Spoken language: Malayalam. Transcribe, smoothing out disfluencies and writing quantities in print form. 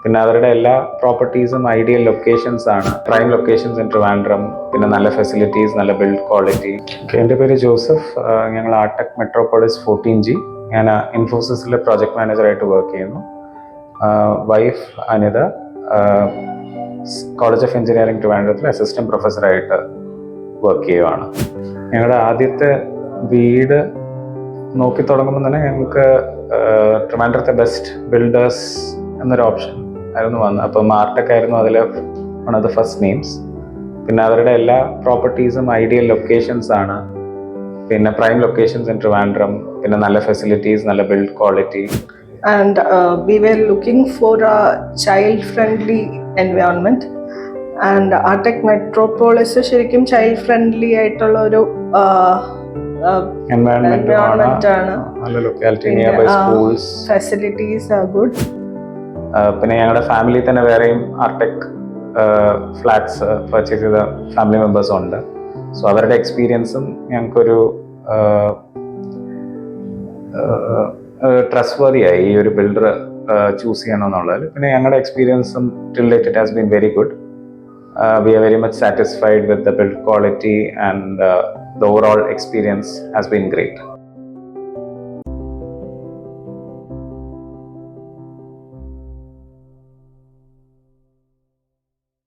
പിന്നെ അവരുടെ എല്ലാ പ്രോപ്പർട്ടീസും ഐഡിയൽ ലൊക്കേഷൻസ് ആണ്. പ്രൈം ലൊക്കേഷൻസ് ഇൻ ട്രിവാൻഡ്രം, പിന്നെ നല്ല ഫെസിലിറ്റീസ്, നല്ല ബിൽഡ് ക്വാളിറ്റി. എൻ്റെ പേര് ജോസഫ്. ഞങ്ങൾ ആർടെക് മെട്രോപോളിസ് 14G. ഞാൻ ഇൻഫോസിസിൽ പ്രോജക്ട് മാനേജറായിട്ട് വർക്ക് ചെയ്യുന്നു. Wife Anitha college of engineering ട്രിവാൻഡ്രത്തിൽ അസിസ്റ്റന്റ് പ്രൊഫസറായിട്ട് വർക്ക് ചെയ്യുവാണ്. ഞങ്ങളുടെ ആദ്യത്തെ വീട് നോക്കി തുടങ്ങുമ്പോൾ തന്നെ ഞങ്ങൾക്ക് ട്രിവാൻഡ്രത്തെ ബെസ്റ്റ് ബിൽഡേഴ്സ് എന്നൊരു ഓപ്ഷൻ ആയിരുന്നു വന്നത്. അപ്പം ആർടെക് ആയിരുന്നു അതിൽ one of the first names. പിന്നെ അവരുടെ എല്ലാ പ്രോപ്പർട്ടീസും ഐഡിയൽ ലൊക്കേഷൻസ് ആണ്. പിന്നെ പ്രൈം ലൊക്കേഷൻസ് ഇൻ ട്രിവാൻഡ്രം, പിന്നെ നല്ല ഫെസിലിറ്റീസ്, നല്ല build quality. And we were looking for a child-friendly environment. And Artech Metropolis ശരിക്കും ചൈൽഡ് ഫ്രണ്ട്ലി ആയിട്ടുള്ള ഒരു എൻവയോൺമെന്റ് ആണ്. നല്ല locality, near by schools, facilities are good. പിന്നെ ഞങ്ങളുടെ ഫാമിലി തന്നെ വേറെയും ആർടെക് ഫ്ലാറ്റ്സ് പർച്ചേസ് ചെയ്ത ഫാമിലി മെമ്പേഴ്സും ഉണ്ട്. സോ അവരുടെ എക്സ്പീരിയൻസും ഞങ്ങൾക്കൊരു ട്രസ്റ്റ് വർത്തിയായി ഈ ഒരു ബിൽഡർ ചൂസ് ചെയ്യണമെന്നുള്ളത്. പിന്നെ ഞങ്ങളുടെ എക്സ്പീരിയൻസും till date it has been very good. We are very much satisfied with the build quality, and the overall experience has been great.